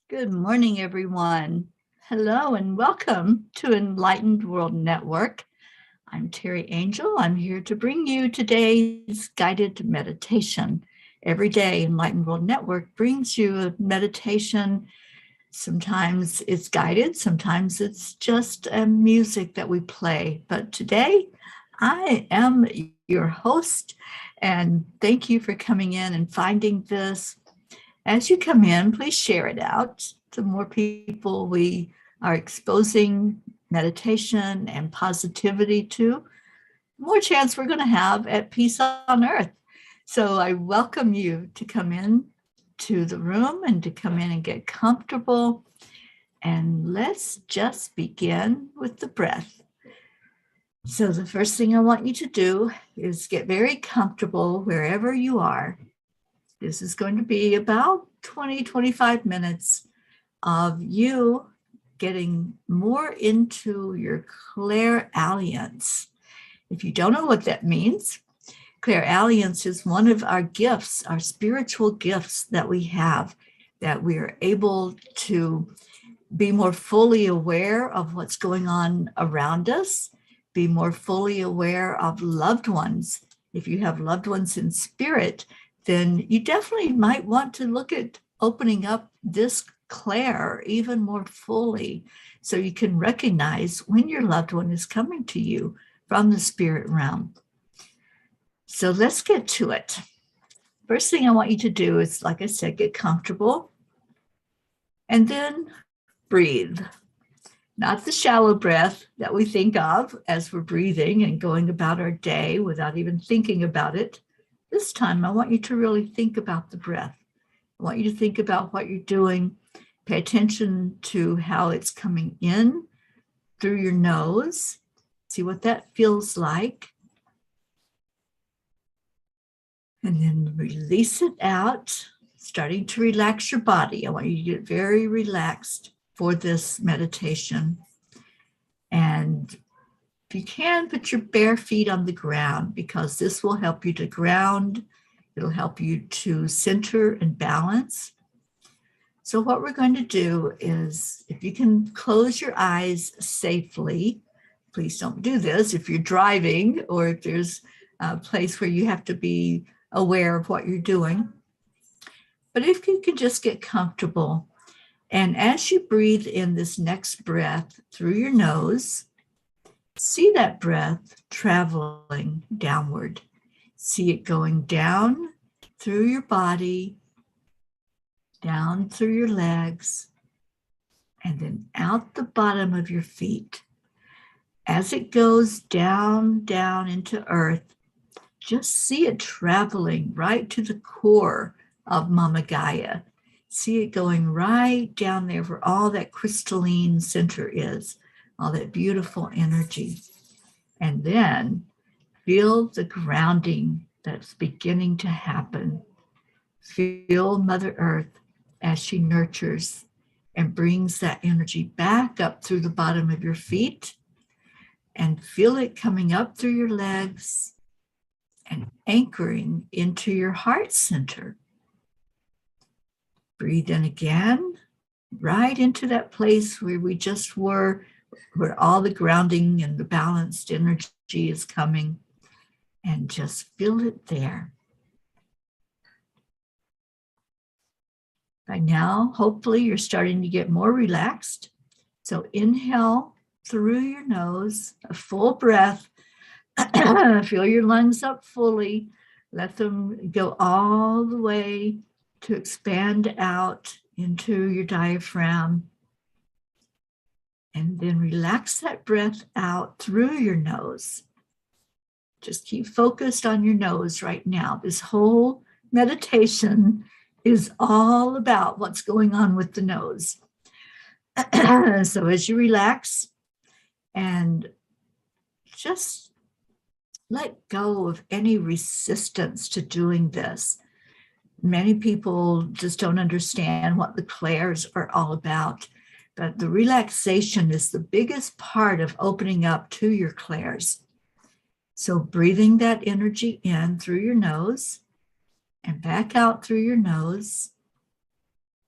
Good morning, everyone. Hello and welcome to Enlightened World Network. I'm Teri Angel. I'm here to bring you today's guided meditation. Every day, Enlightened World Network brings you a meditation. Sometimes it's guided, sometimes it's just music that we play. But today, I am your host, and thank you for coming in and finding this. As you come in, please share it out. The more people we are exposing meditation and positivity to, the more chance we're going to have at peace on earth. So I welcome you to come in to the room and to come in and get comfortable. And let's just begin with the breath. So the first thing I want you to do is get very comfortable wherever you are. This is going to be about 20, 25 minutes of you getting more into your Clairalience. If you don't know what that means, Clairalience is one of our gifts, our spiritual gifts that we have, that we are able to be more fully aware of what's going on around us, be more fully aware of loved ones. If you have loved ones in spirit, then you definitely might want to look at opening up this Claire even more fully so you can recognize when your loved one is coming to you from the spirit realm. So let's get to it. First thing I want you to do is, like I said, get comfortable and then breathe. Not the shallow breath that we think of as we're breathing and going about our day without even thinking about it. This time, I want you to really think about the breath. I want you to think about what you're doing. Pay attention to how it's coming in through your nose. See what that feels like. And then release it out, starting to relax your body. I want you to get very relaxed for this meditation. And if you can, put your bare feet on the ground, because this will help you to ground. It'll help you to center and balance. So what we're going to do is, if you can close your eyes safely, please don't do this if you're driving or if there's a place where you have to be aware of what you're doing. But if you can just get comfortable, and as you breathe in this next breath through your nose, see that breath traveling downward. See it going down through your body, down through your legs, and then out the bottom of your feet. As it goes down, down into earth, just see it traveling right to the core of Mama Gaia. See it going right down there where all that crystalline center is, all that beautiful energy. And then feel the grounding that's beginning to happen. Feel Mother Earth as she nurtures and brings that energy back up through the bottom of your feet, and feel it coming up through your legs and anchoring into your heart center. Breathe in again, right into that place where we just were, where all the grounding and the balanced energy is coming, and just feel it there. By now, hopefully you're starting to get more relaxed. So inhale through your nose, a full breath. Fill your lungs up fully. Let them go all the way to expand out into your diaphragm. And then relax that breath out through your nose. Just keep focused on your nose right now. This whole meditation is all about what's going on with the nose. So as you relax and just let go of any resistance to doing this. Many people just don't understand what the clairs are all about, but the relaxation is the biggest part of opening up to your clairs. So breathing that energy in through your nose and back out through your nose.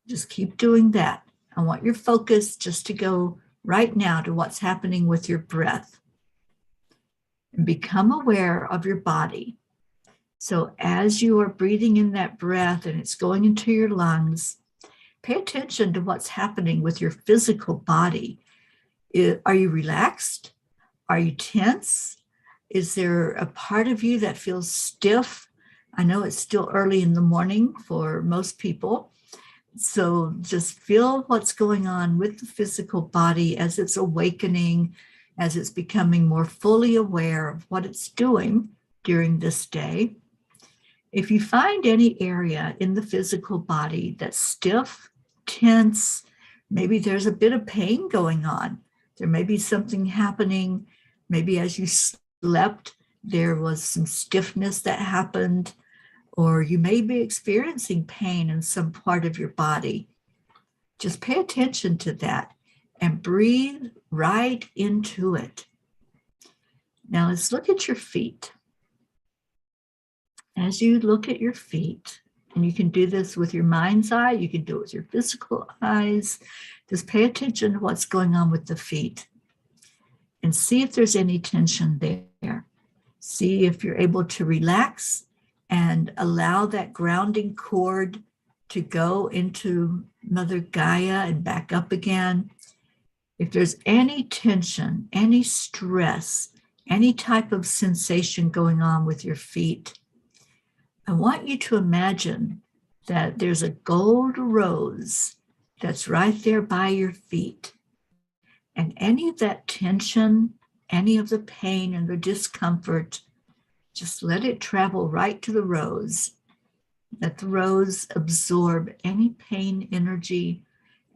Just keep doing that. I want your focus just to go right now to what's happening with your breath. And become aware of your body. So as you are breathing in that breath and it's going into your lungs, pay attention to what's happening with your physical body. Are you relaxed? Are you tense? Is there a part of you that feels stiff? I know it's still early in the morning for most people. So just feel what's going on with the physical body as it's awakening, as it's becoming more fully aware of what it's doing during this day. If you find any area in the physical body that's stiff, tense, maybe there's a bit of pain going on. There may be something happening. Maybe as you slept, there was some stiffness that happened, or you may be experiencing pain in some part of your body. Just pay attention to that and breathe right into it. Now let's look at your feet. As you look at your feet, and you can do this with your mind's eye, you can do it with your physical eyes, just pay attention to what's going on with the feet and see if there's any tension there. See if you're able to relax and allow that grounding cord to go into Mother Gaia and back up again. If there's any tension, any stress, any type of sensation going on with your feet, I want you to imagine that there's a gold rose that's right there by your feet. And any of that tension, any of the pain and the discomfort, just let it travel right to the rose. Let the rose absorb any pain energy,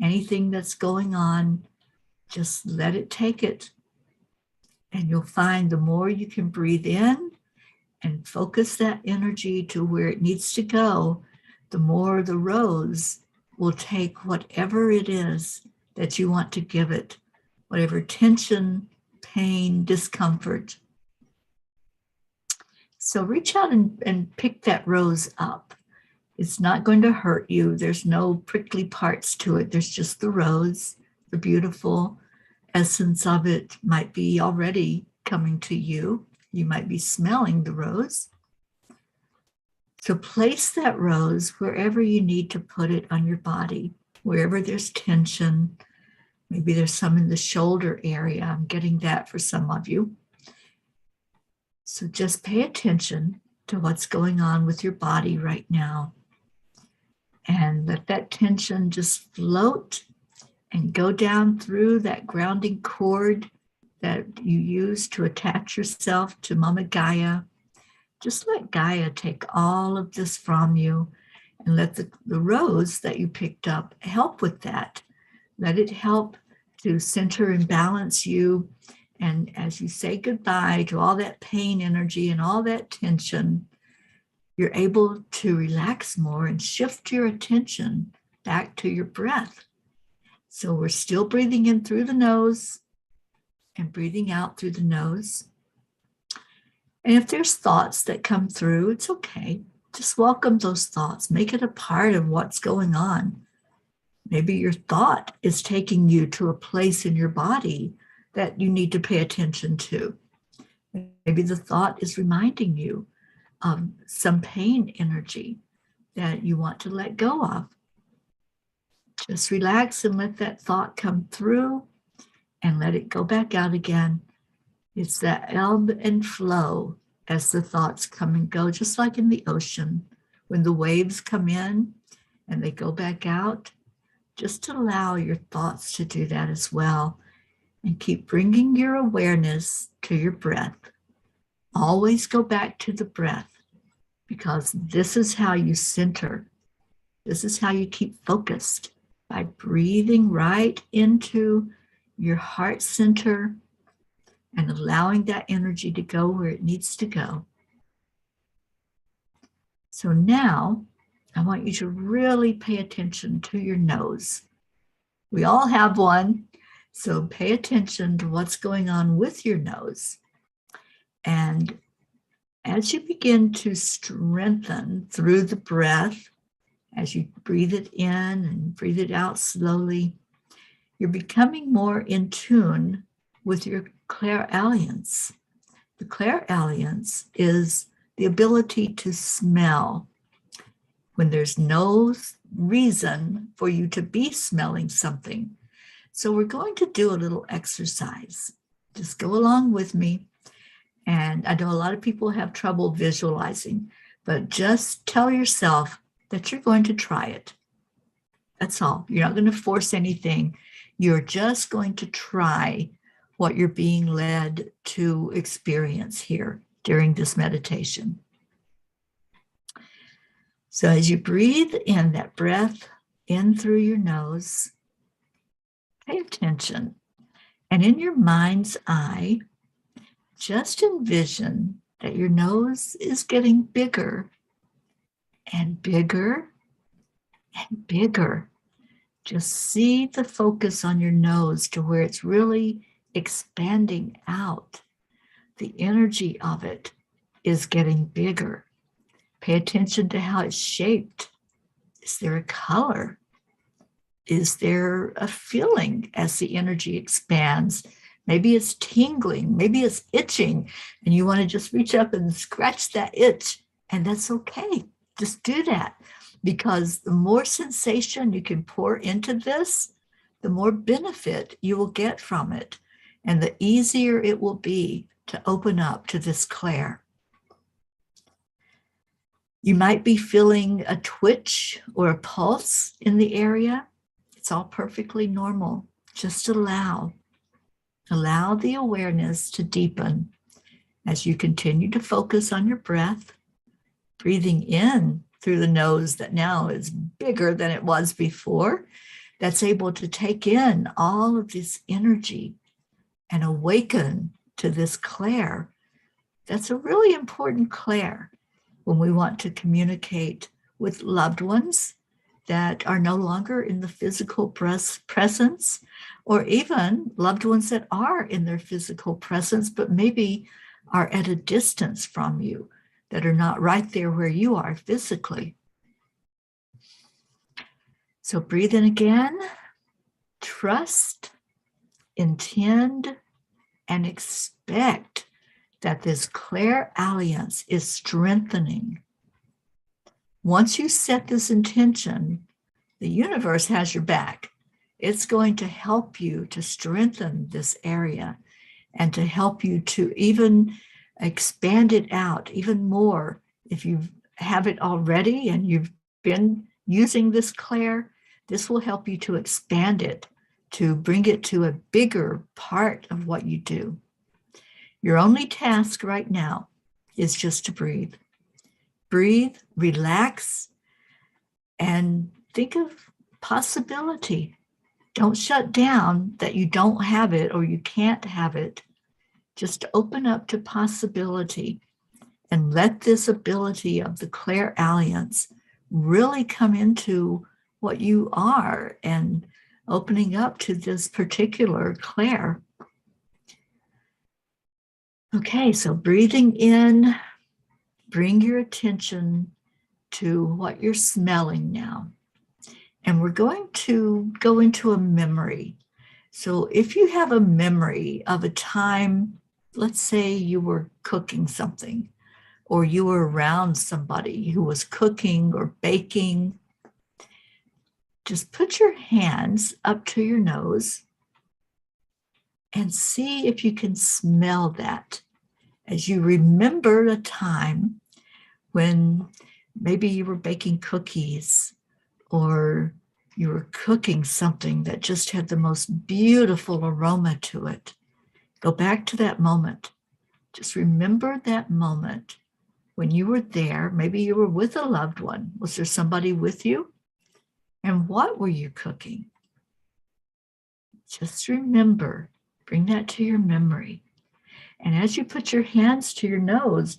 anything that's going on. Just let it take it. And you'll find the more you can breathe in and focus that energy to where it needs to go, the more the rose will take whatever it is that you want to give it, whatever tension, pain, discomfort. So reach out and pick that rose up. It's not going to hurt you. There's no prickly parts to it. There's just the rose. The beautiful essence of it might be already coming to you. You might be smelling the rose. So place that rose wherever you need to put it on your body, wherever there's tension. Maybe there's some in the shoulder area. I'm getting that for some of you. So just pay attention to what's going on with your body right now. And let that tension just float and go down through that grounding cord that you use to attach yourself to Mama Gaia. Just let Gaia take all of this from you and let the rose that you picked up help with that. Let it help to center and balance you. And as you say goodbye to all that pain energy and all that tension, you're able to relax more and shift your attention back to your breath. So we're still breathing in through the nose and breathing out through the nose. And if there's thoughts that come through, it's okay. Just welcome those thoughts. Make it a part of what's going on. Maybe your thought is taking you to a place in your body that you need to pay attention to. Maybe the thought is reminding you of some pain energy that you want to let go of. Just relax and let that thought come through and let it go back out again. It's that ebb and flow as the thoughts come and go, just like in the ocean. When the waves come in and they go back out, just allow your thoughts to do that as well. And keep bringing your awareness to your breath. Always go back to the breath, because this is how you center. This is how you keep focused, by breathing right into your heart center and allowing that energy to go where it needs to go. So now I want you to really pay attention to your nose. We all have one, so pay attention to what's going on with your nose. And as you begin to strengthen through the breath, as you breathe it in and breathe it out slowly, you're becoming more in tune with your clairalience. The clairalience is the ability to smell when there's no reason for you to be smelling something. So we're going to do a little exercise. Just go along with me. And I know a lot of people have trouble visualizing, but just tell yourself that you're going to try it. That's all. You're not going to force anything. You're just going to try what you're being led to experience here during this meditation. So as you breathe in that breath in through your nose, pay attention. And in your mind's eye, just envision that your nose is getting bigger and bigger and bigger. Just see the focus on your nose to where it's really expanding out. The energy of it is getting bigger. Pay attention to how it's shaped. Is there a color? Is there a feeling as the energy expands? Maybe it's tingling, maybe it's itching, and you want to just reach up and scratch that itch, and that's okay. Just do that, because the more sensation you can pour into this, the more benefit you will get from it, and the easier it will be to open up to this clair. You might be feeling a twitch or a pulse in the area. It's all perfectly normal. Just allow the awareness to deepen as you continue to focus on your breath, breathing in through the nose that now is bigger than it was before, that's able to take in all of this energy and awaken to this clair. That's a really important clair when we want to communicate with loved ones that are no longer in the physical presence, or even loved ones that are in their physical presence, but maybe are at a distance from you, that are not right there where you are physically. So breathe in again, trust, intend, and expect that this clairalience is strengthening. Once you set this intention, the universe has your back. It's going to help you to strengthen this area and to help you to even expand it out even more. If you have it already and you've been using this clair, this will help you to expand it, to bring it to a bigger part of what you do. Your only task right now is just to breathe. Breathe, relax, and think of possibility. Don't shut down that you don't have it or you can't have it. Just open up to possibility and let this ability of the clairalience really come into what you are and opening up to this particular clair. Okay, so breathing in, bring your attention to what you're smelling now. And we're going to go into a memory. So if you have a memory of a time, let's say you were cooking something, or you were around somebody who was cooking or baking, just put your hands up to your nose and see if you can smell that as you remember a time when maybe you were baking cookies or you were cooking something that just had the most beautiful aroma to it. Go back to that moment. Just remember that moment when you were there. Maybe you were with a loved one. Was there somebody with you? And what were you cooking? Just remember, bring that to your memory. And as you put your hands to your nose,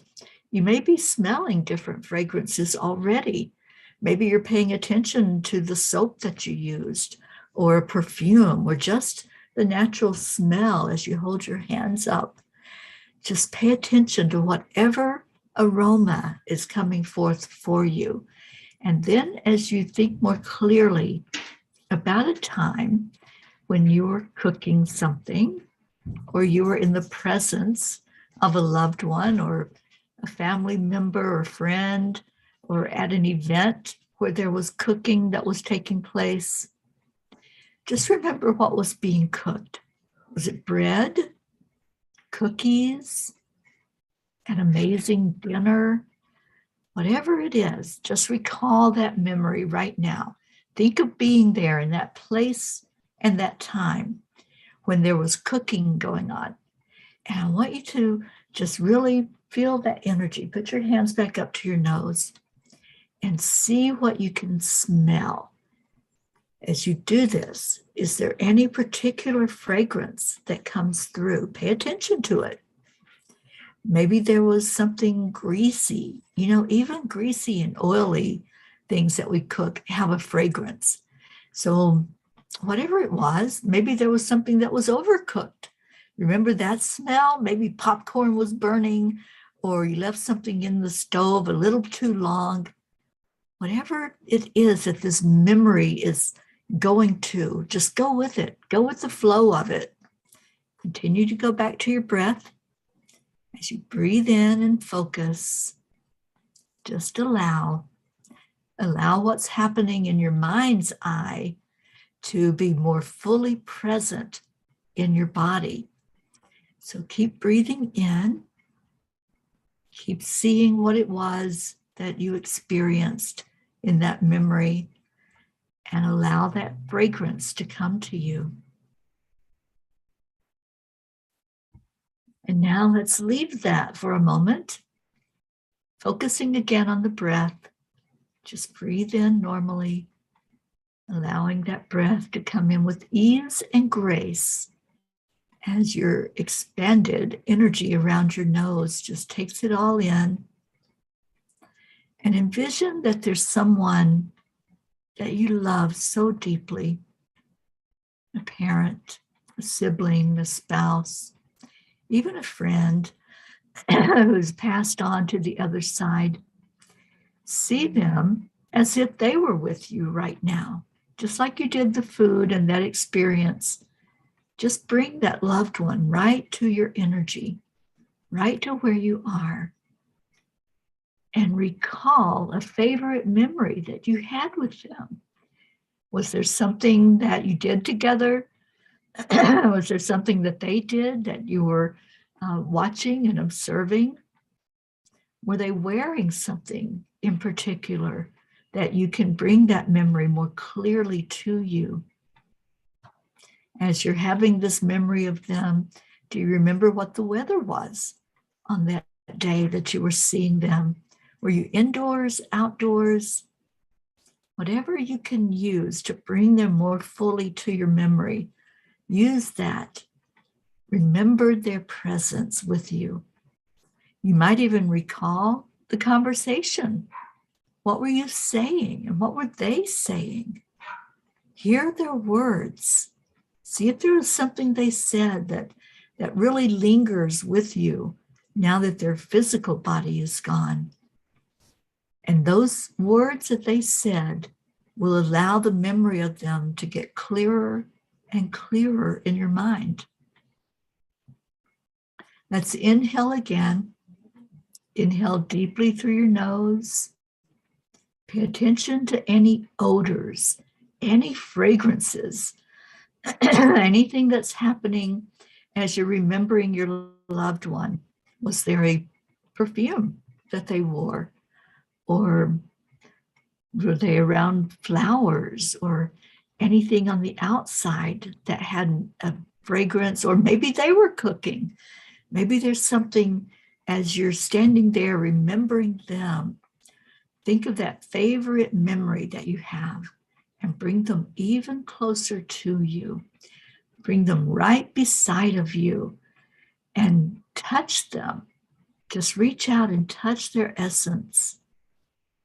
you may be smelling different fragrances already. Maybe you're paying attention to the soap that you used, or a perfume, or just the natural smell as you hold your hands up. Just pay attention to whatever aroma is coming forth for you. And then as you think more clearly about a time when you were cooking something, or you were in the presence of a loved one or a family member or friend, or at an event where there was cooking that was taking place. Just remember what was being cooked. Was it bread, cookies, an amazing dinner? Whatever it is, just recall that memory right now. Think of being there in that place and that time when there was cooking going on. And I want you to just really feel that energy. Put your hands back up to your nose and see what you can smell. As you do this, is there any particular fragrance that comes through? Pay attention to it. Maybe there was something greasy. You know, even greasy and oily things that we cook have a fragrance. So whatever it was, maybe there was something that was overcooked. Remember that smell? Maybe popcorn was burning, or you left something in the stove a little too long. Whatever it is that this memory is going to, just go with it. Go with the flow of it. Continue to go back to your breath. As you breathe in and focus, just allow what's happening in your mind's eye to be more fully present in your body. So keep breathing in, keep seeing what it was that you experienced in that memory, and allow that fragrance to come to you. And now let's leave that for a moment, focusing again on the breath. Just breathe in normally, allowing that breath to come in with ease and grace as your expanded energy around your nose just takes it all in. And envision that there's someone that you love so deeply, a parent, a sibling, a spouse, even a friend who's passed on to the other side. See them as if they were with you right now, just like you did the food and that experience. Just bring that loved one right to your energy, right to where you are, and recall a favorite memory that you had with them. Was there something that you did together? Was there something that they did that you were watching and observing? Were they wearing something in particular that you can bring that memory more clearly to you? As you're having this memory of them, do you remember what the weather was on that day that you were seeing them? Were you indoors, outdoors? Whatever you can use to bring them more fully to your memory, use that. Remember their presence with you. You might even recall the conversation. What were you saying and what were they saying? Hear their words. See if there was something they said that really lingers with you now that their physical body is gone. And those words that they said will allow the memory of them to get clearer and clearer in your mind. Let's inhale again. Inhale deeply through your nose. Pay attention to any odors, any fragrances, anything that's happening as you're remembering your loved one. Was there a perfume that they wore? Or were they around flowers or anything on the outside that had a fragrance? Or maybe they were cooking. Maybe there's something as you're standing there remembering them. Think of that favorite memory that you have and bring them even closer to you. Bring them right beside of you and touch them. Just reach out and touch their essence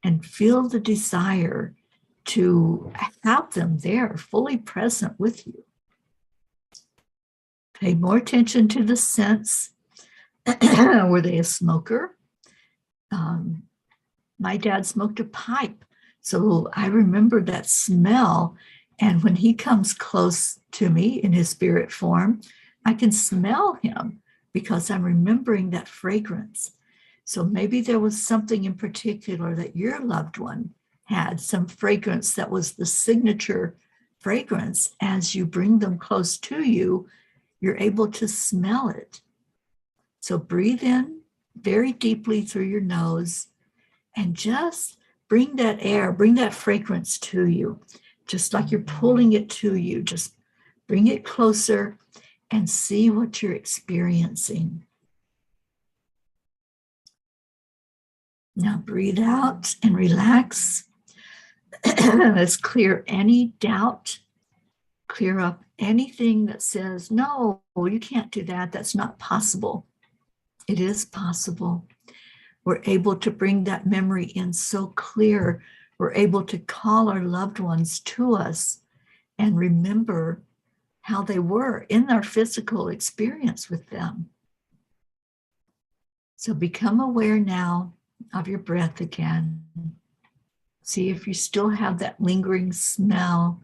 and feel the desire to have them there, fully present with you. Pay more attention to the scents. Were they a smoker? My dad smoked a pipe, so I remember that smell And when he comes close to me in his spirit form, I can smell him because I'm remembering that fragrance. So maybe there was something in particular that your loved one had, some fragrance that was the signature fragrance. As you bring them close to you, you're able to smell it. So breathe in very deeply through your nose and just bring that air, bring that fragrance to you, just like you're pulling it to you. Just bring it closer and see what you're experiencing. Now breathe out and relax. Let's clear any doubt, clear up anything that says, no, you can't do that. That's not possible. It is possible. We're able to bring that memory in so clear. We're able to call our loved ones to us and remember how they were in our physical experience with them. So become aware now of your breath again. See if you still have that lingering smell.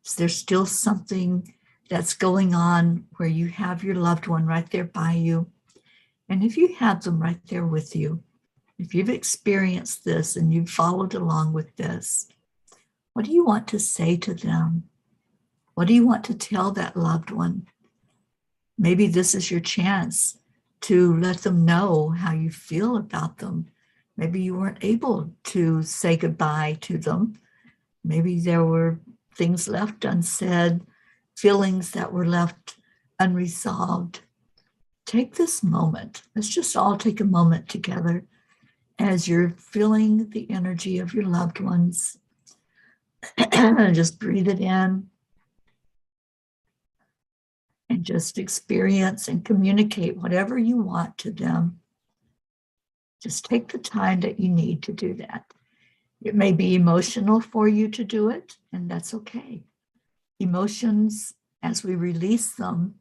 Is there still something that's going on where you have your loved one right there by you? And if you have them right there with you, if you've experienced this and you've followed along with this, what do you want to say to them? What do you want to tell that loved one? Maybe this is your chance to let them know how you feel about them. Maybe you weren't able to say goodbye to them. Maybe there were things left unsaid, feelings that were left unresolved. Take this moment. Let's just all take a moment together as you're feeling the energy of your loved ones. Just breathe it in and just experience and communicate whatever you want to them. Just take the time that you need to do that. It may be emotional for you to do it, and that's okay. Emotions, as we release them,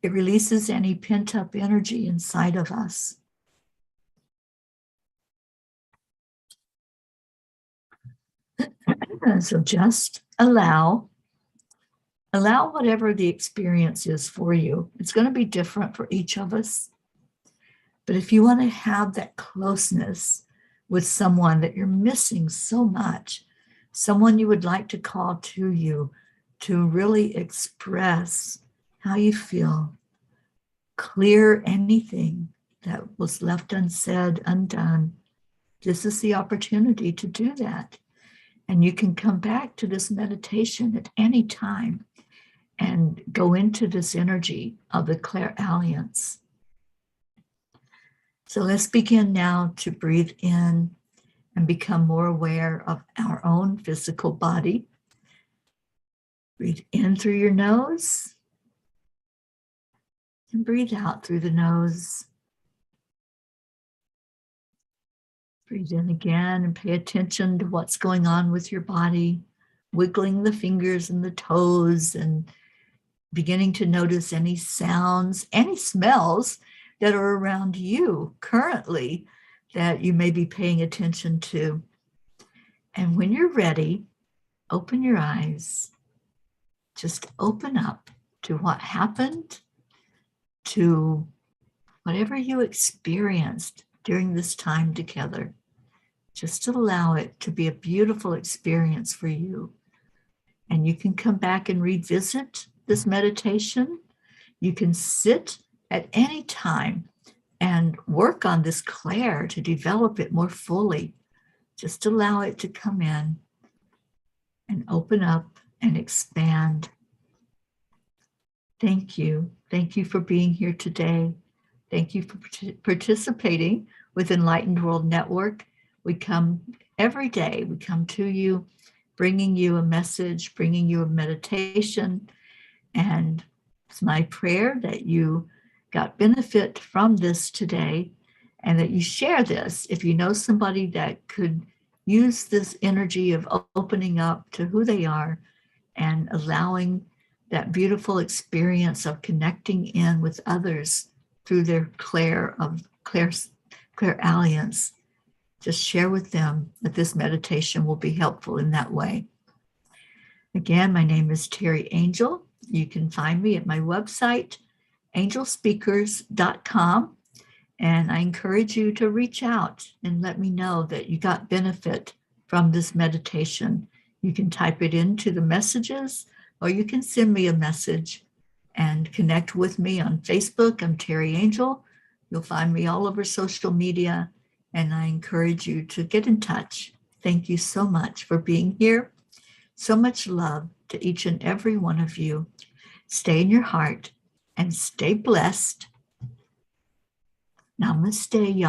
it releases any pent-up energy inside of us. So just allow whatever the experience is for you. It's going to be different for each of us. But if you want to have that closeness with someone that you're missing so much, someone you would like to call to you to really express how you feel, clear anything that was left unsaid, undone, this is the opportunity to do that. And you can come back to this meditation at any time and go into this energy of the Clairalience. So let's begin now to breathe in and become more aware of our own physical body. Breathe in through your nose and breathe out through the nose. Breathe in again and pay attention to what's going on with your body, wiggling the fingers and the toes and beginning to notice any sounds, any smells that are around you currently that you may be paying attention to. And when you're ready, open your eyes. Just open up to what happened, to whatever you experienced during this time together. Just allow it to be a beautiful experience for you. And you can come back and revisit this meditation. You can sit at any time and work on this Claire to develop it more fully. Just allow it to come in and open up and expand. Thank you. Thank you for being here today. Thank you for participating with Enlightened World Network. We come every day, we come to you, bringing you a message, bringing you a meditation. And it's my prayer that you got benefit from this today and that you share this. If you know somebody that could use this energy of opening up to who they are and allowing that beautiful experience of connecting in with others through their Clairalience, just share with them that this meditation will be helpful in that way. Again, my name is Teri Angel. You can find me at my website, angelspeakers.com. And I encourage you to reach out and let me know that you got benefit from this meditation. You can type it into the messages, or you can send me a message and connect with me on Facebook. I'm Teri Angel. You'll find me all over social media, and I encourage you to get in touch. Thank you so much for being here. So much love to each and every one of you. Stay in your heart and stay blessed. Namaste, y'all.